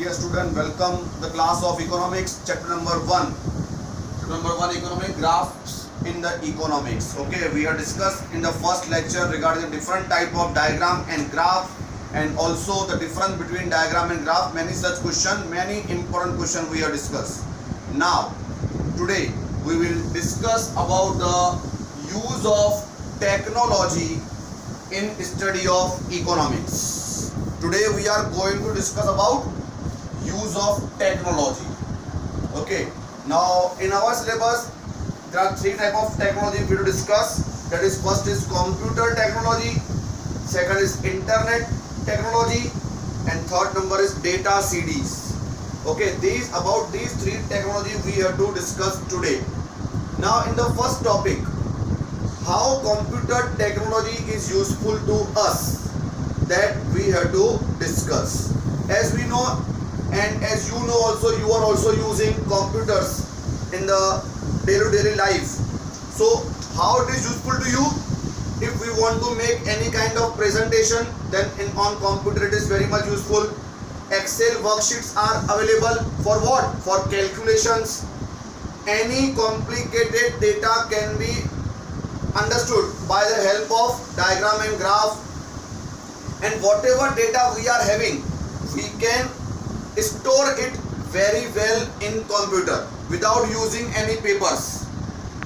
dear student, welcome the class of economics, chapter number 1. Chapter number 1, economic graphs in the economics. Okay, we have discussed in the first lecture regarding the different type of diagram and graph, and also the difference between diagram and graph. Many such question, many important question we have discussed. Now, today we will discuss about the use of technology in study of economics. Today we are going to discuss about use of technology. Okay, now in our syllabus there are three type of technology we will discuss. That is, first is computer technology, second is internet technology, and third number is data CDs. Okay, these three technology we have to discuss today. Now in the first topic, how computer technology is useful to us, that we have to discuss. As we know, and as you know also, you are also using computers in the daily life. So how it is useful to you? If we want to make any kind of presentation, then on computer it is very much useful. Excel worksheets are available for what? For calculations. Any complicated data can be understood by the help of diagram and graph, and whatever data we are having, we can store it very well in computer without using any papers,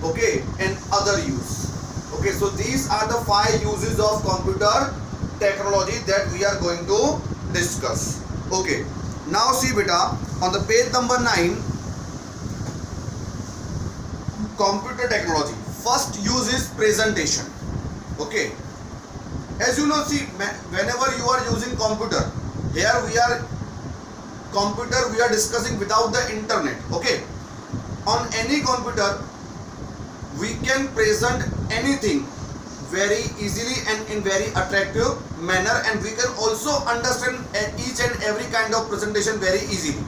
okay, and other use. Okay, so these are the 5 uses of computer technology that we are going to discuss. Okay, now see beta, on the page number 9, computer technology. First use is presentation. Okay, as you know, see, whenever you are using computer, here we are discussing without the internet. Okay, on any computer we can present anything very easily and in very attractive manner, and we can also understand each and every kind of presentation very easily.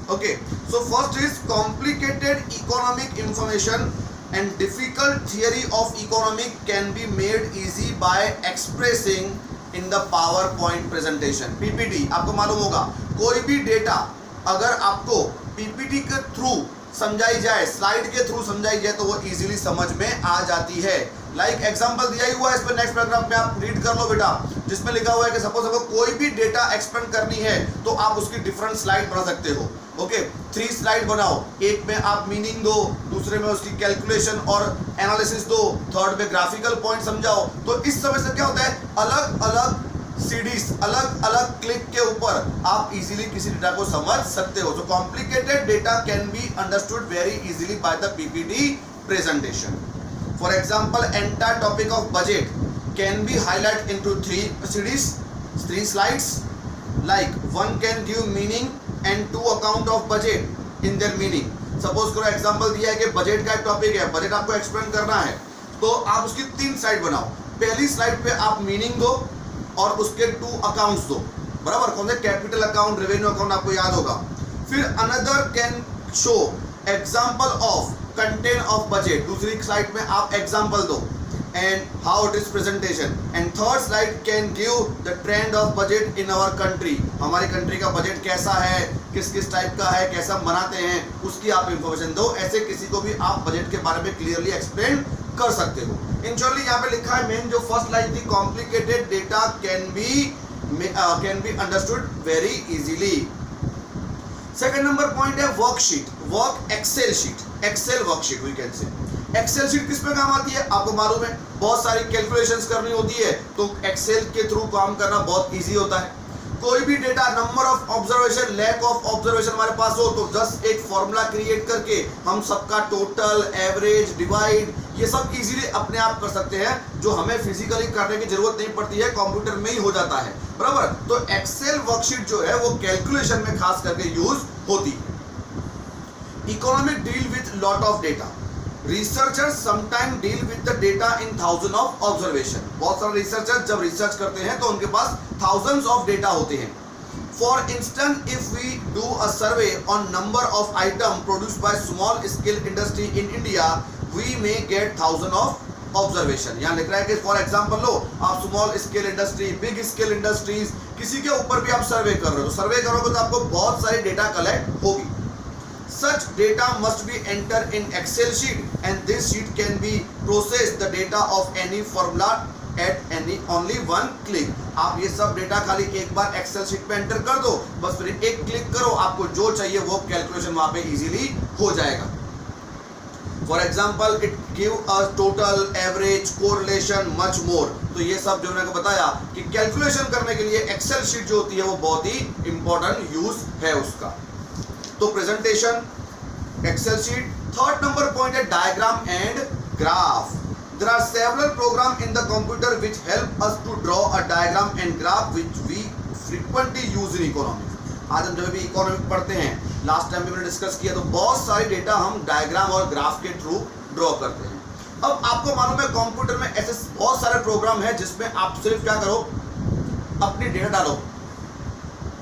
Okay, so first is complicated economic information and difficult theory of economic can be made easy by expressing in the PowerPoint presentation. PPT, आपको मालूम होगा, कोई भी data अगर आपको PPT के through समझाई जाए, स्लाइड के थ्रू समझाई जाए, तो वो इजीली समझ में आ जाती है. लाइक एग्जांपल दिया ही हुआ है, इस पर नेक्स्ट पैराग्राफ में आप रीड कर लो बेटा, जिसमें लिखा हुआ है कि सपोज आपको कोई भी डेटा एक्सपेंड करनी है तो आप उसकी डिफरेंट स्लाइड बना सकते हो. ओके, 3 स्लाइड बनाओ, एक में आप मीनिंग दो, दूसरे में उसकी कैलकुलेशन और एनालिसिस दो, थर्ड में ग्राफिकल पॉइंट समझाओ. तो इस समय से क्या होता है, अलग अलग सीडीज, अलग अलग क्लिक के ऊपर आप इजीली किसी डेटा को समझ सकते हो. तो complicated data can be understood very easily by the PPT presentation. For example, entire topic of budget can be highlight into 3 CDs, 3 slides. Like one can give meaning and 2 account of budget in their meaning. Suppose करो example दिया है कि budget का topic है, budget आपको explain करना है, तो आप उसकी 3 स्लाइड बनाओ. पहली स्लाइड पे आप मीनिंग दो और उसके 2 अकाउंट्स दो, बराबर. कौन से? कैपिटल अकाउंट, रेवेन्यू अकाउंट, आपको याद होगा. फिर another can show example of content of budget, दूसरी स्लाइड में आप एग्जांपल दो and how it is presentation, and third slide can give the trend of budget in our country. हमारी country का बजट कैसा है, किस किस टाइप का है, कैसा बनाते हैं, उसकी आप इंफॉर्मेशन दो. ऐसे किसी को भी आप बजट के बारे में क्लियरली एक्सप्लेन कर सकते हो. इंश्योरली यहाँ पे लिखा है मेन जो फर्स्ट लाइन थी, complicated data can be understood very easily. Second number point है worksheet, excel sheet, excel worksheet we can say. Excel sheet किस पे काम आती है, आपको मालूम है, बहुत सारी कैलकुलेशंस करनी होती है, तो एक्सेल के थ्रू काम करना बहुत इजी होता है. कोई भी data, number of observation, lack of observation हमारे पास हो, तो जस्ट एक फॉर्मूला क्रिएट करके हम सबका टोटल, एवरेज, डिवाइड, ये सब इजीली अपने आप कर सकते हैं, जो हमें फिजिकली करने की जरूरत नहीं पड़ती है, कंप्यूटर में ही हो जाता है, बराबर. तो एक्सेल वर्कशीट जो है वो कैलकुलेशन में खास करके यूज होती है. Economic deal with lot of data. Researchers sometime deal with the data in thousand of observation. बहुत सारे रिसर्चर्स जब रिसर्च करते हैं तो उनके पास थाउजेंड्स ऑफ डेटा होते हैं. For instance, if we do a survey on number of item produced by small scale industry in India, we may get thousand of observation. यहाँ लिख रहा है कि फॉर एग्जांपल लो आप small scale industry, big scale industries किसी के ऊपर भी आप सर्वे कर रहे हो, तो सर्वे करोगे तो आपको बहुत सारी डेटा कलेक्ट होगी. Such data must be entered in Excel sheet and this sheet can be processed the data of any formula at only one click. आप ये सब डेटा खाली एक बार एक्सेल शीट पे एंटर कर दो, बस फिर एक क्लिक करो, आपको जो चाहिए वो कैलकुलेशन वहां पे इजीली हो जाएगा. For example it give a total, average, correlation, much more. तो ये सब जो मैंने बताया कि कैलकुलेशन करने के लिए एक्सेल शीट जो होती है वो बहुत ही इंपॉर्टेंट यूज है उसका. तो presentation, excel sheet. Third number point है diagram and graph. There are several programs in the computer which help us to draw a diagram and graph which we frequently use in economics. आज हम जब भी economic पढ़ते हैं, last time भी मैंने discuss किया, तो बहुत सारे डेटा हम डायग्राम और ग्राफ के थ्रू ड्रॉ करते हैं. अब आपको मालूम है कंप्यूटर में ऐसे बहुत सारे प्रोग्राम है जिसमें आप सिर्फ क्या करो, अपनी डेटा डालो.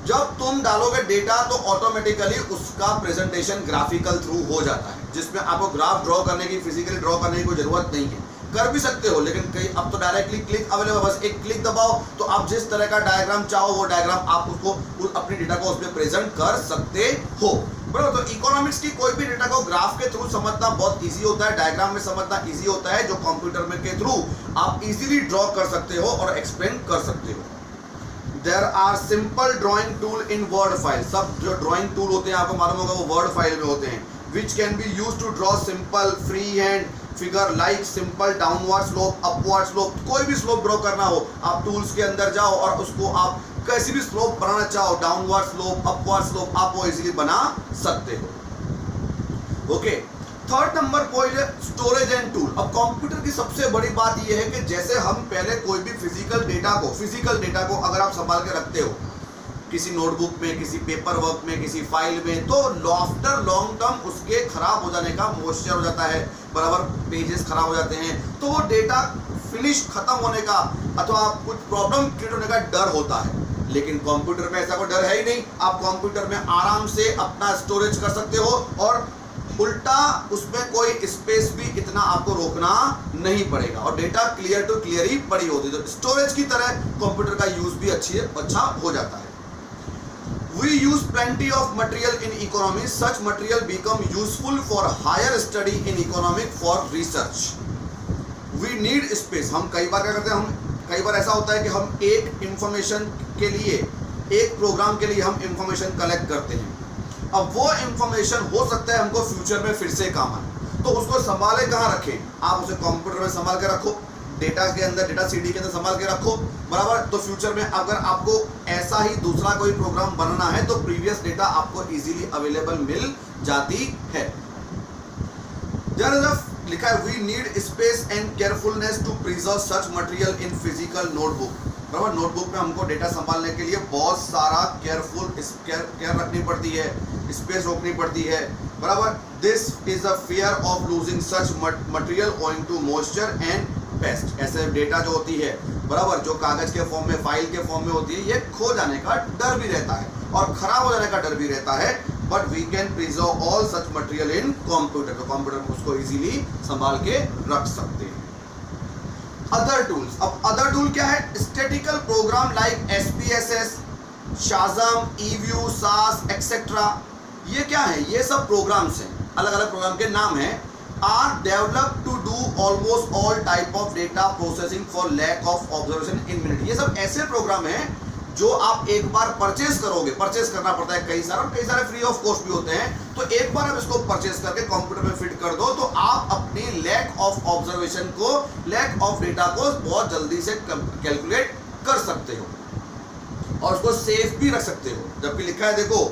जब तुम डालोगे डेटा तो ऑटोमेटिकली उसका प्रेजेंटेशन ग्राफिकल थ्रू हो जाता है, जिसमें आपको ग्राफ ड्रॉ करने की, फिजिकली ड्रॉ करने की कोई जरूरत नहीं है. कर भी सकते हो, लेकिन कई अब तो डायरेक्टली क्लिक अवेलेबल, बस एक क्लिक दबाओ तो आप जिस तरह का डायग्राम चाहो वो डायग्राम आप उसको अपनी डेटा को उसमें प्रेजेंट कर सकते हो. बराबर. तो इकोनॉमिक्स की कोई भी डेटा को ग्राफ के थ्रू समझना बहुत इजी होता है, डायग्राम में समझना इजी होता है, जो कंप्यूटर में के थ्रू आप इजीली ड्रॉ कर सकते हो और एक्सप्लेन कर सकते हो. There are simple drawing tool in Word file. सब जो ड्राइंग टूल होते हैं आपको मालूम होगा वो वर्ड फाइल में होते हैं. Which can be used to draw simple freehand figure like simple downward slope, upward slope. कोई भी स्लोप ड्रॉ करना हो, आप टूल्स के अंदर जाओ और उसको आप कैसी भी स्लोप बनाना चाहो, डाउनवर्ड स्लोप, अपवर्ड स्लोप, आप वो इजीली बना सकते हो. ओके. थर्ड नंबर पॉइंट है स्टोरेज एंड टूल. अब कंप्यूटर की सबसे बड़ी बात यह है कि जैसे हम पहले कोई भी फिजिकल डेटा को अगर आप संभाल के रखते हो किसी नोटबुक में, किसी पेपर वर्क में, किसी फाइल में, तो आफ्टर लॉन्ग टर्म उसके खराब हो जाने का मॉइस्चर हो जाता है, बराबर पेजेस खराब हो जाते हैं, तो वो डेटा फिनिश खत्म होने का अथवा कुछ प्रॉब्लम क्रिएट होने का डर होता है. लेकिन कंप्यूटर में ऐसा कोई डर है ही नहीं. आप कंप्यूटर में आराम से अपना स्टोरेज कर सकते हो और उल्टा उसमें कोई स्पेस भी इतना आपको रोकना नहीं पड़ेगा और डेटा क्लियर टू क्लियर ही पड़ी होती है. तो स्टोरेज की तरह कंप्यूटर का यूज भी अच्छा हो जाता है. We use plenty of material in economy. Such material become useful for higher study in economic for research. We need space. हम कई बार क्या करते हैं, हम कई बार ऐसा होता है कि हम एक इंफॉर्मेशन के लिए, एक प्रोग्राम के लिए हम इंफॉर्मेशन कलेक्ट करते हैं. अब वो इंफॉर्मेशन हो सकता है हमको फ्यूचर में फिर से काम आए, तो उसको संभाले कहाँ रखें, आप उसे कंप्यूटर में संभाल के रखो, डेटा के अंदर, डेटा सीडी के अंदर संभाल के रखो, बराबर. तो फ्यूचर में अगर आपको ऐसा ही दूसरा कोई प्रोग्राम बनाना है तो प्रीवियस डेटा आपको इजीली अवेलेबल मिल जाती है. लिखा है we need space and carefulness to preserve such material in physical notebook. बराबर. नोटबुक में हमको डेटा संभालने के लिए बहुत सारा केयर रखनी पड़ती है, स्पेस रोकनी पड़ती है, बराबर. This is a fear of losing such material owing to moisture and pest. ऐसे डेटा जो होती है, बराबर, जो कागज के फॉर्म में, फाइल के फॉर्म में होती है, ये खो जाने का डर भी रहता है और खराब हो जाने का डर भी रहता है. But we can preserve all such material in computer. तो कंप्यूटर में उसको इजीली संभाल के रख सकते हैं. Other tools. अब अदर टूल क्या है? Statistical program like SPSS, Shazam, eView, SAS, etcetera. ये क्या है? ये सब प्रोग्राम्स हैं, अलग अलग प्रोग्राम के नाम हैं. Are developed to do almost all type of data processing for lack of observation in minute. ये सब ऐसे प्रोग्राम हैं जो आप एक बार परचेज करोगे, परचेज करना पड़ता है कई सारे फ्री ऑफ कॉस्ट भी होते हैं. तो एक बार आप इसको परचेज करके कंप्यूटर में फिट कर दो तो आप अपनी लैक ऑफ ऑब्जर्वेशन को, लैक ऑफ डेटा को बहुत जल्दी से कैलकुलेट कर सकते हो और उसको सेफ भी रख सकते हो. जबकि लिखा है देखो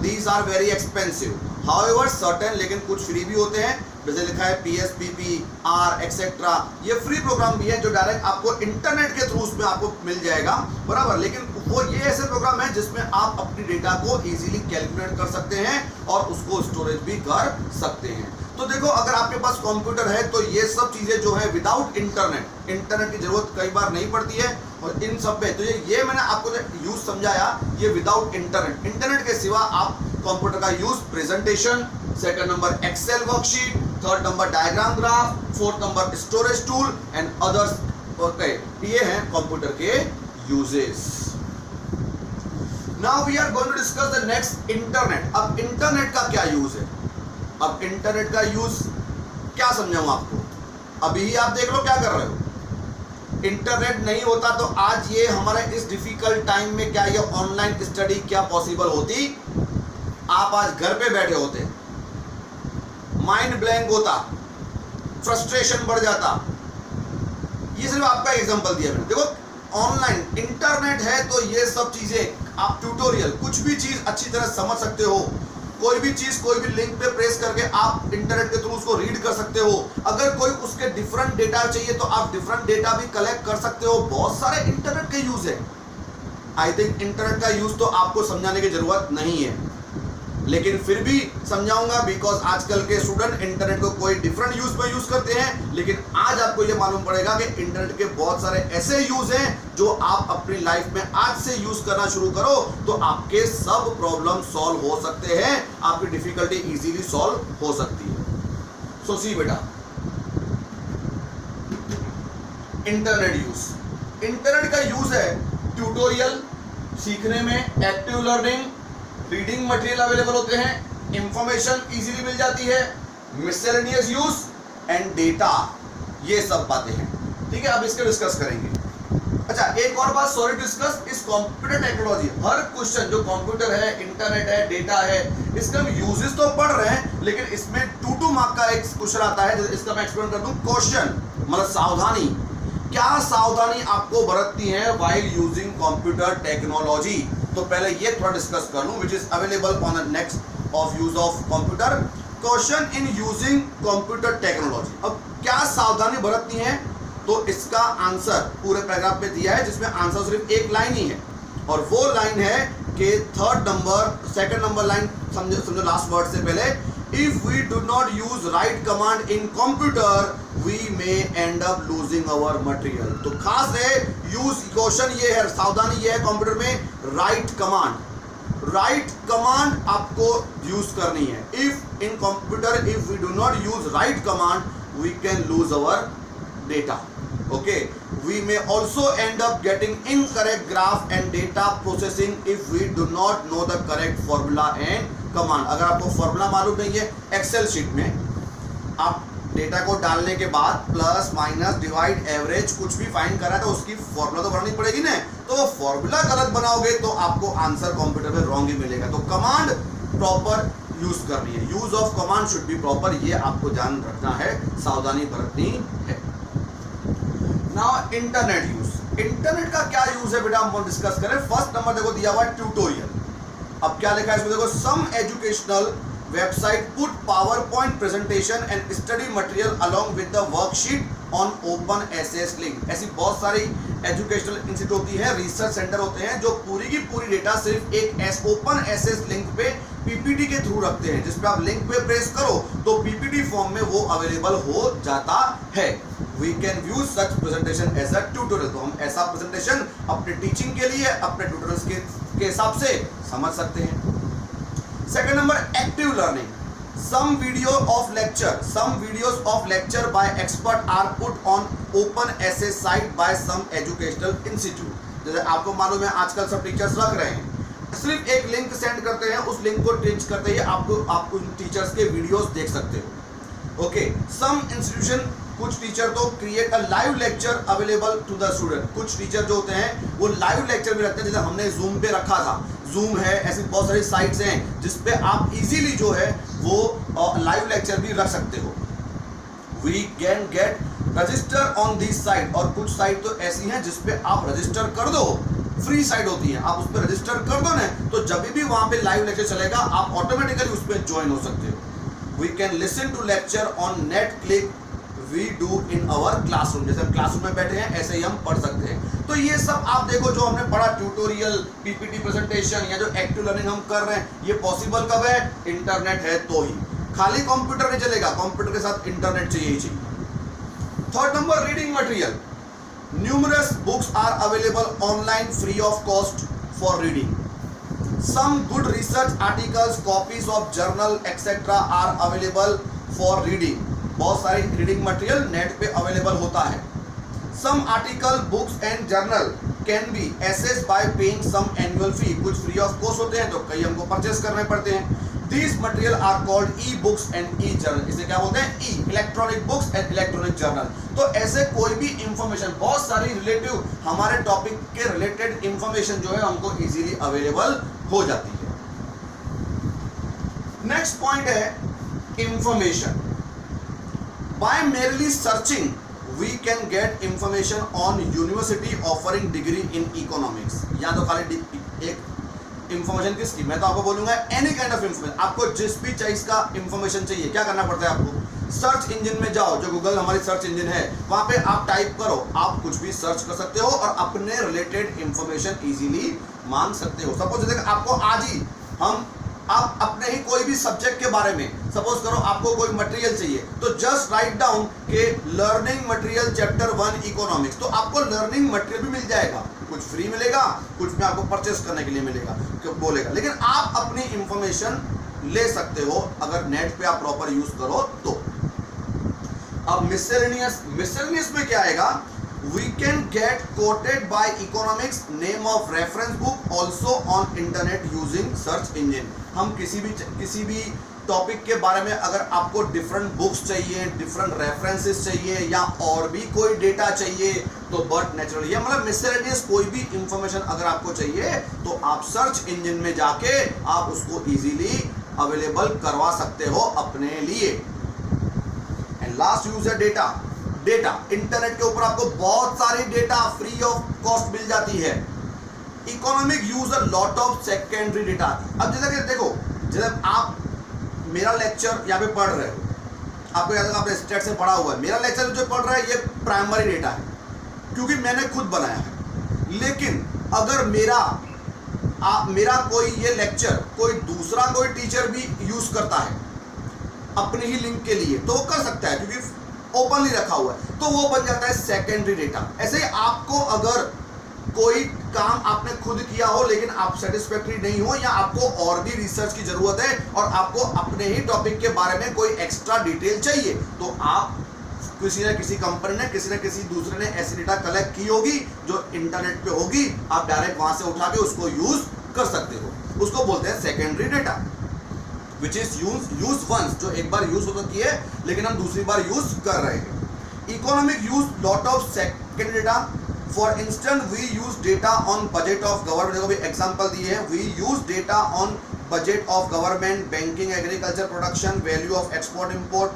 these are very expensive, however certain, लेकिन कुछ फ्री भी होते हैं. जैसे लिखा है PSPP, R, एक्सेट्रा. ये फ्री प्रोग्राम भी है जो डायरेक्ट आपको इंटरनेट के थ्रू उसमें आपको मिल जाएगा, बराबर. लेकिन वो ये ऐसे प्रोग्राम है जिसमें आप अपनी डेटा को इजीली कैलकुलेट कर सकते हैं और उसको स्टोरेज भी कर सकते हैं. तो देखो अगर आपके पास कंप्यूटर है तो ये सब चीजें जो है विदाउट इंटरनेट की जरूरत कई बार नहीं पड़ती है और इन सब में तो ये मैंने आपको यूज समझाया, ये विदाउट इंटरनेट के सिवा आप कंप्यूटर का use presentation, second number excel worksheet, third number diagram graph, fourth number storage tool and others. Okay, ये हैं कंप्यूटर के uses. Now we are going to discuss the next internet. अब internet का क्या यूज है, अब internet का use क्या समझाऊं आपको, अभी ही आप देख लो क्या कर रहे हो। इंटरनेट नहीं होता तो आज ये हमारे इस डिफिकल्ट टाइम में क्या ये ऑनलाइन स्टडी क्या पॉसिबल होती, आप आज घर पे बैठे होते, माइंड ब्लैंक होता, फ्रस्ट्रेशन बढ़ जाता। ये सिर्फ आपका एग्जांपल दिया मैंने। देखो ऑनलाइन इंटरनेट है तो ये सब चीजें आप ट्यूटोरियल कुछ भी चीज अच्छी तरह समझ सकते हो, कोई भी चीज कोई भी लिंक पे प्रेस करके आप इंटरनेट के थ्रू उसको रीड कर सकते हो। अगर कोई उसके डिफरेंट डेटा चाहिए तो आप डिफरेंट डेटा भी कलेक्ट कर सकते हो। बहुत सारे इंटरनेट के यूज है। आई थिंक इंटरनेट का यूज तो आपको समझाने की जरूरत नहीं है, लेकिन फिर भी समझाऊंगा बिकॉज आजकल के स्टूडेंट इंटरनेट को कोई डिफरेंट यूज में यूज करते हैं। लेकिन आज आपको यह मालूम पड़ेगा कि इंटरनेट के बहुत सारे ऐसे यूज हैं जो आप अपनी लाइफ में आज से यूज करना शुरू करो तो आपके सब प्रॉब्लम सॉल्व हो सकते हैं, आपकी डिफिकल्टी इजीली सॉल्व हो सकती है। सो सी बेटा, इंटरनेट यूज, इंटरनेट का यूज है ट्यूटोरियल सीखने में, active learning, reading material available होते हैं, इंफॉर्मेशन इजीली मिल जाती है, मिसलेनियस यूज एंड डेटा, ये सब बातें हैं। ठीक है, अब इसके डिस्कस करेंगे। अच्छा एक और बात सॉरी डिस्कस, इस कंप्यूटर टेक्नोलॉजी हर क्वेश्चन जो कंप्यूटर है, इंटरनेट है, डेटा है, इसके हम यूजेस तो पढ़ रहे हैं लेकिन इसमें 2 मार्क का एक क्वेश्चन आता है, इसका मैं एक्सप्लेन कर दूं। क्वेश्चन मतलब सावधानी, क्या सावधानी आपको बरतनी है व्हाइल यूजिंग कंप्यूटर टेक्नोलॉजी। तो पहले ये थोड़ा डिस्कस कर लूं which is available on the next of use of computer. Question in using computer technology, अब क्या सावधानी बरतनी है, तो इसका आंसर पूरे पैराग्राफ में दिया है जिसमें आंसर सिर्फ एक लाइन ही है और वो लाइन है कि सेकंड नंबर लाइन समझो लास्ट वर्ड से पहले, if we do not use right command in computer we may end up losing our material. तो खास है यूज, क्वेश्चन ये है, सावधानी ये है कंप्यूटर में राइट कमांड आपको यूज करनी है। If in computer if we do not use right command we can lose our data. okay, we may also end up getting incorrect graph and data processing if we do not know the correct formula and command। अगर आपको formula मालूम नहीं है, Excel sheet में आप data को डालने के बाद प्लस माइनस डिवाइड एवरेज कुछ भी फाइंड करा तो उसकी फॉर्मूला तो बनानी पड़ेगी ना, तो वो फॉर्मूला गलत बनाओगे तो आपको आंसर कंप्यूटर में रॉन्ग ही मिलेगा। तो कमांड प्रॉपर यूज करनी है, use of command should be proper, ये आपको ध्यान रखना है, सावधानी बरतनी है। नाउ इंटरनेट यूज, इंटरनेट का क्या यूज है बेटा हम डिस्कस करें। फर्स्ट नंबर देखो दिया हुआ ट्यूटोरियल। अब क्या लिखा है इसमें देखो, some educational website put PowerPoint presentation and study material along with the worksheet on open SS link. ऐसी बहुत सारी एजुकेशनल इंस्टीट्यूट होती है, रिसर्च सेंटर होते हैं जो पूरी की पूरी डेटा सिर्फ एक ओपन एसएस लिंक पे पीपीटी के थ्रू रखते हैं, जिस पे आप लिंक पे प्रेस करो तो पीपीटी फॉर्म में वो अवेलेबल हो जाता है। We can view such presentation as a tutorial। तो हम ऐसा प्रेजेंटेशन अपने टीचिंग के लिए अपने ट्यूटोरियल्स के हिसाब से समझ सकते हैं। Second number active learning, some videos of lecture by expert are put on open essay site by some educational institute। जैसे आपको मालूम है आजकल सब टीचर्स रख रहे हैं, सिर्फ एक लिंक सेंड करते हैं, उस लिंक को टेंच करते ही आपको टीचर्स के वीडियोस देख सकते हो। ओके, सम इंस्टीट्यूशन, कुछ टीचर तो create a live lecture available to the student. कुछ टीचर जो होते हैं वो लाइव लेक्चर भी रखते हैं, जैसे हमने जूम पे रखा था, जूम है, ऐसी बहुत सारी साइट्स हैं जिसपे आप इजीली जो है वो लाइव लेक्चर भी रख सकते हो। We can get register on this site, और कुछ साइट तो ऐसी हैं जिसपे आप रजिस्टर कर दो, फ्री साइट होती है, आप उस पर रजिस्टर कर दो ना, तो जब भी वहां पे लाइव लेक्चर चलेगा आप ऑटोमेटिकली उस पर ज्वाइन हो सकते हो। We can listen to lecture on net click we do in our classroom. जैसे हम क्लासरूम में बैठे हैं ऐसे ही हम पढ़ सकते हैं। तो ये सब आप देखो जो हमने पढ़ा, ट्यूटोरियल, पीपीटी प्रेजेंटेशन या जो एक्टिव लर्निंग हम कर रहे हैं, ये पॉसिबल कब है, इंटरनेट है तो ही। खाली कंप्यूटर नहीं चलेगा, कंप्यूटर के साथ इंटरनेट चाहिए ही चाहिए। Third number reading material, numerous books are available online free of cost for reading. Some good research articles, copies of journal etc are available for reading। बहुत सारी रीडिंग मटेरियल नेट पे available होता है। Some article, books and journal can be accessed by paying some annual fee, कुछ free of cost होते हैं तो कई हमको परचेस करने पड़ते हैं। These material are called e-books and e-journal, इसे क्या बोलते हैं? E electronic books and electronic journal. तो ऐसे कोई भी इंफॉर्मेशन, बहुत सारी रिलेटिव हमारे टॉपिक के रिलेटेड इंफॉर्मेशन जो है हमको इजीली अवेलेबल हो जाती है। नेक्स्ट पॉइंट है information. By merely searching we can get information on university offering degree in economics। या तो खाली एक इंफॉर्मेशन किसकी, मैं तो आपको बोलूंगा एनी काइंड ऑफ इंफॉर्मेशन, आपको जिस भी चीज का इंफॉर्मेशन चाहिए क्या करना पड़ता है आपको, सर्च इंजन में जाओ, जो गूगल हमारी सर्च इंजन है वहां पे आप टाइप करो, आप कुछ भी सर्च कर सकते हो और अपने रिलेटेड इंफॉर्मेशन इजीली मांग सकते हो। सपोज देखो आपको आज ही हम आप अपने ही कोई भी सब्जेक्ट के बारे में, सपोज करो आपको कोई मटेरियल चाहिए तो जस्ट राइट डाउन के लर्निंग मटेरियल चैप्टर 1 इकोनॉमिक्स, तो आपको लर्निंग मटेरियल भी मिल जाएगा, कुछ फ्री मिलेगा, कुछ में आपको परचेस करने के लिए मिलेगा, क्यों बोलेगा, लेकिन आप अपनी इंफॉर्मेशन ले सकते हो अगर नेट पे आप प्रॉपर यूज करो तो। अब मिसलेनियस में क्या आएगा, we can get quoted by economics name of reference book also on internet using search engine। हम किसी भी टॉपिक के बारे में अगर आपको डिफरेंट बुक्स चाहिए, डिफरेंट रेफरेंसेस चाहिए या और भी कोई डेटा चाहिए तो बट नेचुरल, या मतलब मिसलेनियस कोई भी इंफॉर्मेशन अगर आपको चाहिए तो आप सर्च इंजन में जाके आप उसको इजीली अवेलेबल करवा सकते हो अपने लिए। एंड लास्ट यूज है डेटा। इंटरनेट के ऊपर आपको बहुत सारी डेटा फ्री ऑफ कॉस्ट मिल जाती है। Economic use a lot of secondary data. अब जैसा कि देखो, जब आप मेरा लेक्चर यहाँ पे पढ़ रहे हो, आपको याद है आपने स्टेट से पढ़ा हुआ है, मेरा लेक्चर जो पढ़ रहा है ये प्राइमरी डेटा है क्योंकि मैंने खुद बनाया है। लेकिन अगर मेरा कोई ये लेक्चर कोई दूसरा कोई टीचर भी यूज करता है अपने ही लिंक के लिए तो वो कर सकता है क्योंकि ओपनली रखा हुआ है, तो वो बन जाता है सेकेंडरी डेटा। ऐसे ही आपको अगर कोई काम आपने खुद किया हो लेकिन आप सेटिस्फैक्टरी नहीं हो या आपको और भी रिसर्च की जरूरत है और आपको अपने ही टॉपिक के बारे में कोई एक्स्ट्रा डिटेल चाहिए तो आप किसी न किसी कंपनी ने किसी न किसी दूसरे ने ऐसी डेटा कलेक्ट की होगी जो इंटरनेट पे होगी, आप डायरेक्ट वहां से उठा के उसको यूज कर सकते हो। उसको बोलते हैं secondary data which is use once, जो एक बार यूज होती है लेकिन हम दूसरी बार यूज कर रहे हैं। Economic use lot of secondary data. For instant we use data on budget of government, देखो भी एग्जांपल दिए हैं, we use data on budget of government, banking, agriculture production, value of export import,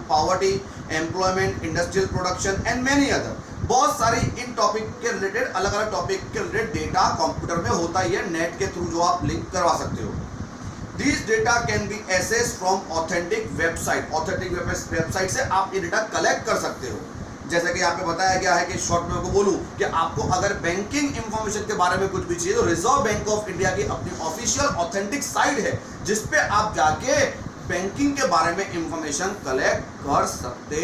poverty, employment, industrial production and many other. बहुत सारी इन topic के related अलग अलग topic के रिलेटेड डेटा कंप्यूटर में होता ही है, नेट के थ्रू जो आप लिंक करवा सकते हो। These data can be accessed from authentic website। Authentic website से आप ये डेटा कलेक्ट कर सकते हो। जैसे कि यहाँ पे बताया गया है कि शॉर्ट में आपको बोलूं कि आपको अगर बैंकिंग इंफॉर्मेशन के बारे में कुछ भी चाहिए तो रिजर्व बैंक ऑफ इंडिया की अपनी ऑफिशियल ऑथेंटिक साइट है जिसपे आप जाके बैंकिंग के बारे में इंफॉर्मेशन कलेक्ट कर सकते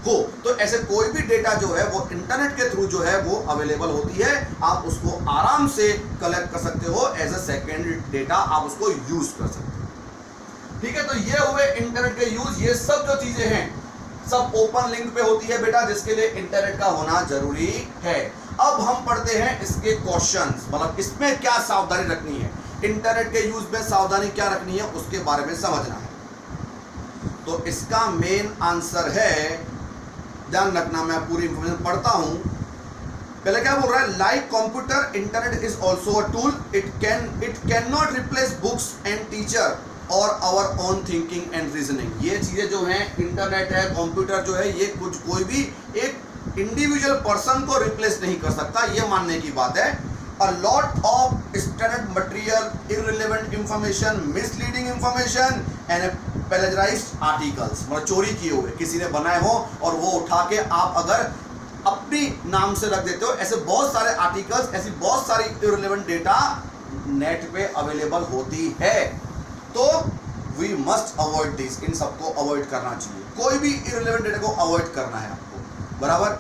हो। तो ऐसे कोई भी डेटा जो है वो इंटरनेट के थ्रू जो है वो अवेलेबल होती है, आप उसको आराम से कलेक्ट कर सकते हो एज अ सेकेंडरी डेटा, आप उसको यूज कर सकते हो। ठीक है, तो ये हुए इंटरनेट के यूज। ये सब जो चीजें हैं सब ओपन लिंक पे होती है बेटा, जिसके लिए इंटरनेट का होना जरूरी है। अब हम पढ़ते हैं इसके क्वेश्चंस, मतलब इसमें क्या सावधानी रखनी है, इंटरनेट के यूज में सावधानी क्या रखनी है उसके बारे में समझना है। तो इसका मेन आंसर है, ध्यान रखना, मैं पूरी इंफॉर्मेशन पढ़ता हूं। पहले क्या बोल रहा है, like computer internet is also a tool, it can not replace books and teacher और our own thinking and reasoning. ये चीजें जो हैं, इंटरनेट है, कंप्यूटर जो है, ये कोई भी एक इंडिविजुअल पर्सन को रिप्लेस नहीं कर सकता, ये मानने की बात है। A lot of standard material, irrelevant information, misleading information and plagiarized articles, मतलब चोरी किए हुए किसी ने बनाए हो और वो उठा के आप अगर अपनी नाम से रख देते हो, ऐसे बहुत सारे आर्टिकल्स, ऐसी बहुत सारी irrelevant डेटा नेट पे अवेलेबल होती है। तो we must avoid this, इन सबको अवॉइड करना चाहिए, कोई भी irrelevant डेटा को अवॉइड करना है आपको, बराबर।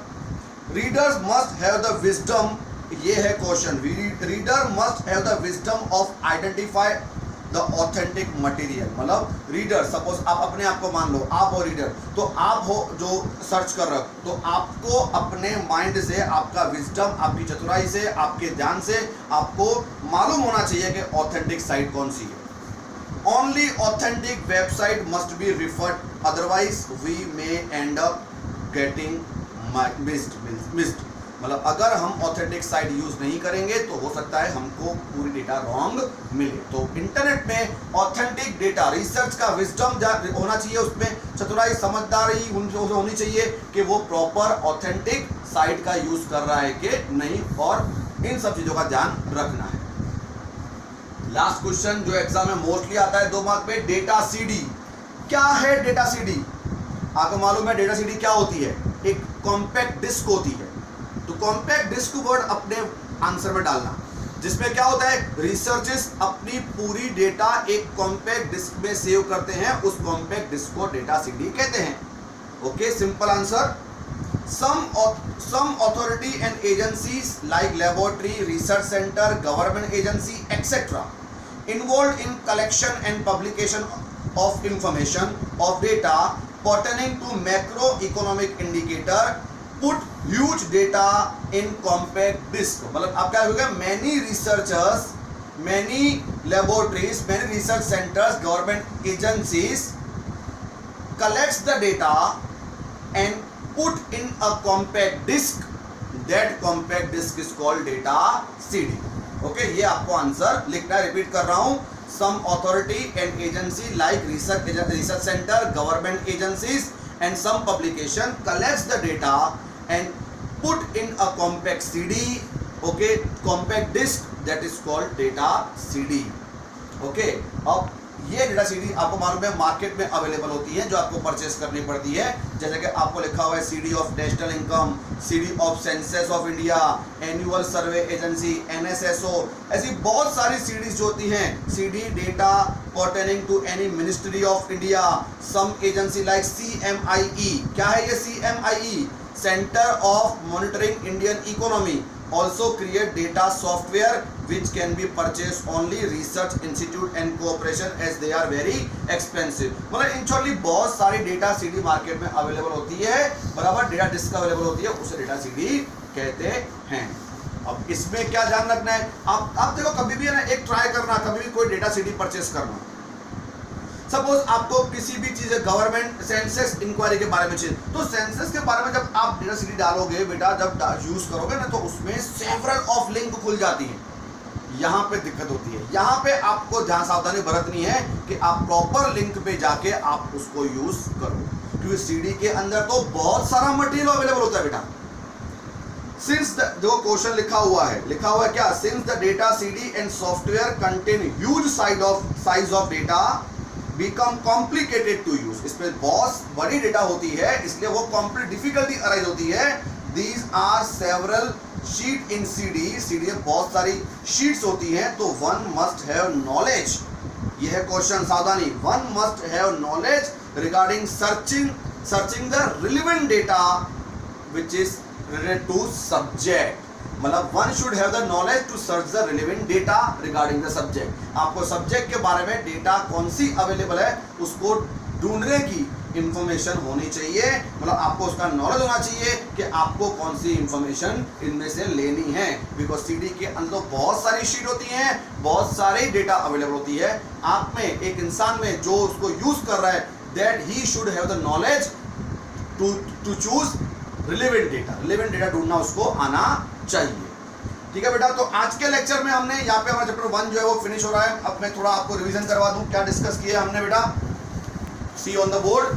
Readers must have the wisdom, ये है question, reader must have the wisdom of identify the authentic material. मतलब रीडर, सपोज आप अपने आप को मान लो, आप हो रीडर, तो आप हो जो सर्च कर रहे हो, तो आपको अपने माइंड से, आपका विजडम, आपकी चतुराई से, आपके ध्यान से आपको मालूम होना चाहिए कि ऑथेंटिक साइट कौन सी है। Only authentic website must be referred, otherwise we may end up getting missed. मतलब अगर हम ऑथेंटिक साइट यूज नहीं करेंगे तो हो सकता है हमको पूरी डेटा रॉन्ग मिले। तो इंटरनेट में ऑथेंटिक डेटा, रिसर्च का विजडम होना चाहिए, उसमें चतुराई, समझदारी होनी चाहिए कि वो प्रॉपर ऑथेंटिक साइट का यूज कर रहा है कि नहीं, और इन सब चीजों का ध्यान रखना है। लास्ट क्वेश्चन जो एग्जाम में मोस्टली आता है 2 मार्क पे, डेटा सीडी। क्या है डेटा सीडी? आपको मालूम है डेटा सीडी क्या होती है? एक कॉम्पैक्ट डिस्क होती है। तो कॉम्पैक्ट डिस्क वर्ड अपने आंसर में डालना, जिसमें क्या होता है, रिसर्चर्स अपनी पूरी डेटा एक कॉम्पैक्ट डिस्क में सेव करते हैं, उस कॉम्पैक्ट डिस्क को डेटा सीडी कहते हैं। Okay, simple answer. some authority and agencies like laboratory, research center, government agency, etc. involved in collection and publication of information of data pertaining to macroeconomic indicator put huge data in compact disk। मतलब आप क्या होगा, many researchers, many laboratories, many research centers, government agencies collects the data and put in a compact disk, that compact disk is called data CD। Okay, ये आपको answer लिखना है, repeat कर रहा हूं। some authority and agency like research center, government agencies and some publication collects the data and put in a compact CD, okay, compact disk, that is called data CD। Okay, अब ये data CD आपको मालूम है market में available होती है, जो आपको परचेस करनी पड़ती है। जैसे कि आपको लिखा हुआ है CD of national income, CD of census of India, annual survey agency, NSSO, ऐसी बहुत सारी सीडीज जो होती हैं। CD data pertaining to any ministry of India, some agency like CMIE। क्या है ये CMIE? Centre of monitoring Indian economy also create data software which can be purchased only research institute and corporation as they are very expensive। मतलब इन shortly बहुत सारी data CD market में available होती है, बराबर डेटा डिस्क अवेलेबल होती है, उसे डेटा सीडी कहते हैं। अब इसमें क्या ध्यान रखना है, आप देखो कभी भी है ना, एक ट्राई करना, कभी भी कोई डेटा सीडी परचेस करना, सपोज आपको किसी भी चीज गवर्नमेंट सेंसस इंक्वायरी के बारे में चाहिए, तो सेंसस के बारे में जब आप डेटा सीडी डालोगे बेटा, जब यूज करोगे ना, तो उसमें सेवरल ऑफ लिंक खुल जाती है। यहाँ पे दिक्कत होती है, यहाँ पे आपको ध्यान सावधानी बरतनी है कि आप प्रॉपर लिंक पे जाके आप उसको यूज करो, क्योंकि सीडी के अंदर तो बहुत सारा मटेरियल अवेलेबल होता है बेटा। सिंस जो क्वेश्चन लिखा हुआ है क्या, since the data CD and software contain huge size of data become complicated to use। इसमें बहुत बड़ी डेटा होती है, इसलिए वो डिफिकल्टी अराइज होती है। These are several sheet in CD में बहुत सारी शीट्स होती हैं, तो one must have knowledge। ये है क्वेश्चन, सावधानी, one must have knowledge regarding searching the relevant data which is related to subject। मतलब one should have the knowledge to search the relevant data regarding the subject. आपको subject के बारे में data कौन सी available है उसको ढूंढने की इंफॉर्मेशन होनी चाहिए, मतलब आपको उसका नॉलेज होना चाहिए कि आपको कौन सी इंफॉर्मेशन इनमें से लेनी है। बिकॉज सीडी के अंदर बहुत सारी शीट होती हैं, बहुत सारी डेटा अवेलेबल होती है। आप में, एक इंसान में जो उसको यूज कर रहा है, that he should have the knowledge to choose relevant data ढूंढना उसको आना चाहिए। ठीक है बेटा, तो आज के लेक्चर में हमने यहाँ पे हमारा चैप्टर 1 जो है वो फिनिश हो रहा है। अब मैं थोड़ा आपको रिवीजन करवा दूं, क्या डिस्कस किया हमने बेटा। See on the board,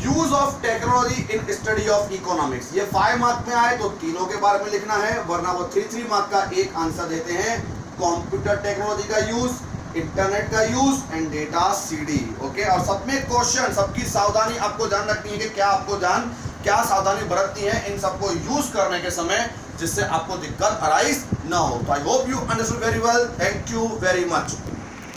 use of technology in study of economics. ये 5 मार्क में आए तो तीनों के बारे में लिखना है, वरना वो 3 मार्क का एक आंसर देते हैं। कंप्यूटर टेक्नोलॉजी का यूज, इंटरनेट का use and data CD. Okay, और सब में क्वेश्चन, सबकी सावधानी आपको ध्यान रखनी है कि क्या सावधानी बरतनी है इन सबको यूज करने के समय, जिससे आपको दिक्कत अराइज ना हो। तो I hope you understood very well. Thank you very much.